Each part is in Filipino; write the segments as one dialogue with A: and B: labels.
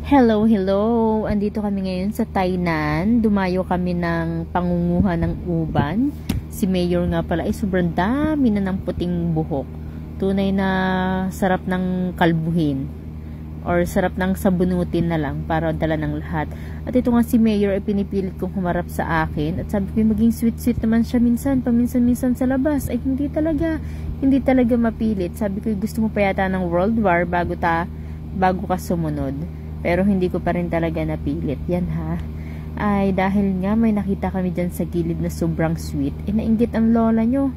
A: Hello, hello! Andito kami ngayon sa Tainan. Dumayo kami ng pangunguha ng uban. Si Mayor nga pala ay sobrang dami na ng puting buhok. Tunay na sarap ng kalbuhin. Or sarap ng sabunutin na lang para dala ng lahat. At ito nga si Mayor ay pinipilit kong humarap sa akin. At sabi ko maging sweet-sweet naman siya minsan. Paminsan-minsan sa labas. Ay hindi talaga mapilit. Sabi ko gusto mo pa yata ng World War bago ka sumunod. Pero hindi ko pa rin talaga napilit. Yan ha. Ay dahil nga may nakita kami dyan sa gilid na sobrang sweet. Nainggit ang lola nyo.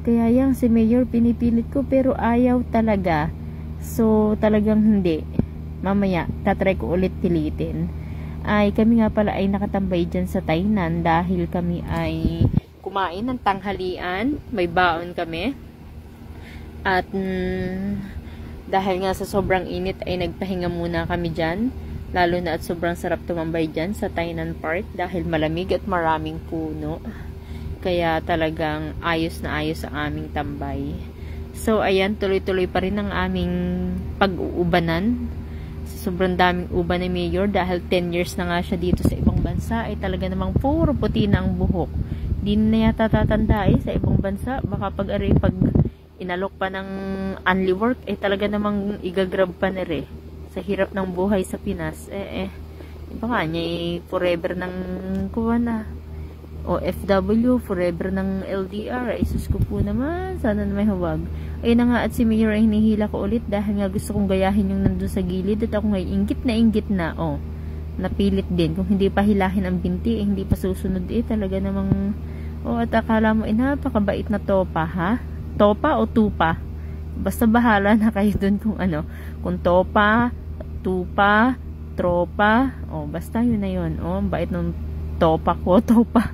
A: Kaya yan si Mayor pinipilit ko pero ayaw talaga. So talagang hindi. Mamaya tatry ko ulit pilitin. Ay kami nga pala ay nakatambay dyan sa Tainan dahil kami ay kumain ng tanghalian. May baon kami. At dahil nga sa sobrang init ay nagpahinga muna kami dyan. Lalo na at sobrang sarap tumambay dyan sa Tainan Park dahil malamig at maraming puno. Kaya talagang ayos na ayos ang aming tambay. So ayan, tuloy-tuloy pa rin ang aming pag-uubanan. Sobrang daming uban ni Mayor dahil 10 years na nga siya dito sa ibang bansa. Ay talaga namang puro puti na ang buhok. Di na yata tatanda sa ibang bansa. Baka pag inalok pa ng only work, talaga namang igagrab pa na rin. Sa hirap ng buhay sa Pinas, baka niya forever ng kuha na. OFW, forever ng LDR. Sus ko po naman, sana na may hawag. Ayun na nga, at si Mayor ay hinihila ko ulit dahil nga gusto kong gayahin yung nandun sa gilid. At ako ngayon, inggit na. Napilit din. Kung hindi pa hilahin ang binti, hindi pa susunod talaga namang, at akala mo, napakabait na topa, ha? Topa o tupa? Basta bahala na kayo dun kung ano. Kung topa, tupa, tropa, basta yun na yun. Ang bait ng topa ko, topa.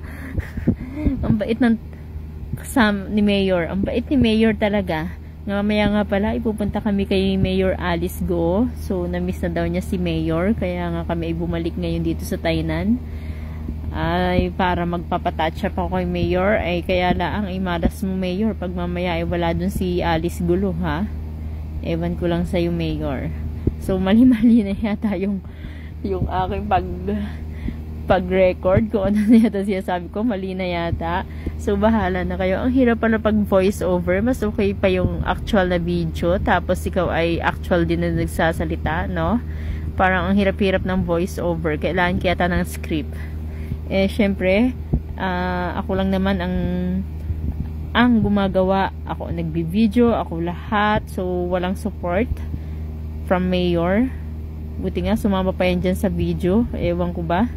A: Ang bait ng ni Mayor. Ang bait ni Mayor talaga. Mamaya nga pala, ipupunta kami kay Mayor Alice Go. So, na-miss na daw niya si Mayor. Kaya nga kami ay bumalik ngayon dito sa Tainan. Ay para magpapatouch up ako kay Mayor kaya laang imalas mo Mayor pag mamaya wala dun si Alice Gulo ha. Ewan ko lang sa'yo Mayor. So mali-mali na yata yung aking pag-record kung ano na yata siya sabi ko, mali na yata. So bahala na kayo. Ang hirap pala pag voice over, mas okay pa yung actual na video tapos ikaw ay actual din na nagsasalita, no? Parang ang hirap-hirap ng voice over, kailangan kaya ng script. Syempre, ako lang naman ang gumagawa. Ako nagbi-video, ako lahat. So, walang support from Mayor. Buti nga, sumama pa yan dyan sa video. Ewan ko ba.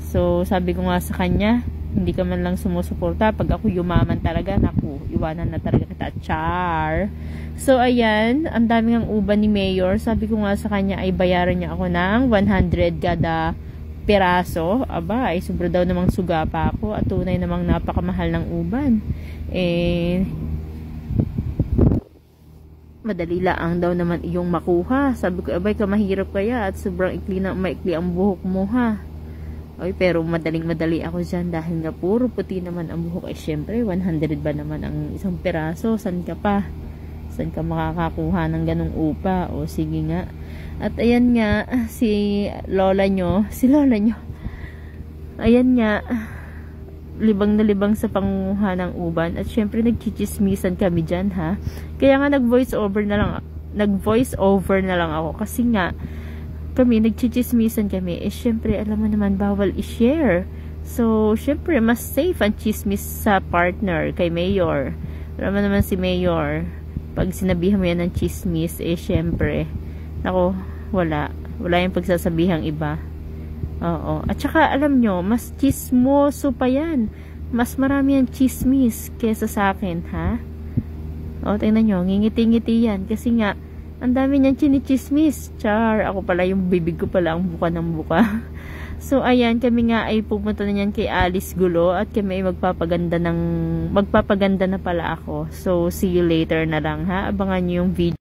A: So, sabi ko nga sa kanya, hindi ka man lang sumusuporta. Pag ako yumaman talaga, naku, iwanan na talaga kita. Char! So, ayan, ang daming ang uban ni Mayor. Sabi ko nga sa kanya, ay bayaran niya ako ng 100 kada piraso. Aba, sobra daw namang suga pa ako at tunay namang napakamahal ng uban. Madali lang daw naman iyong makuha. Sabi ko, abay ka mahirap kaya at sobrang maikli ang buhok mo ha. Pero madaling-madali ako dyan dahil nga puro puti naman ang buhok. Syempre, 100 ba naman ang isang piraso? San ka pa? San ka makakakuha ng ganong upa? Sige nga. At ayan nga, si lola nyo, ayan nga, libang na libang sa pangunguha ng uban. At syempre, nagchichismisan kami dyan, ha? Kaya nga, nag-voice over na lang ako. Kasi nga, nagchichismisan kami. Syempre, alam mo naman, bawal i-share. So, syempre, mas safe ang chismis sa partner kay Mayor. Alam mo naman si Mayor, pag sinabihan mo yan ng chismis, syempre, ako, wala yung pagsasabihang iba. At saka alam nyo, mas chismoso pa yan. Mas marami yung chismis kesa sa akin, ha? Tingnan nyo, ngingiti-ngiti yan. Kasi nga, ang dami niyang chinichismis. Char, ako pala yung bibig ko pala ang buka ng buka. So, ayan, kami nga ay pupunta na yan kay Alice Gulo at kami ay magpapaganda na pala ako. So, see you later na lang, ha? Abangan nyo yung video.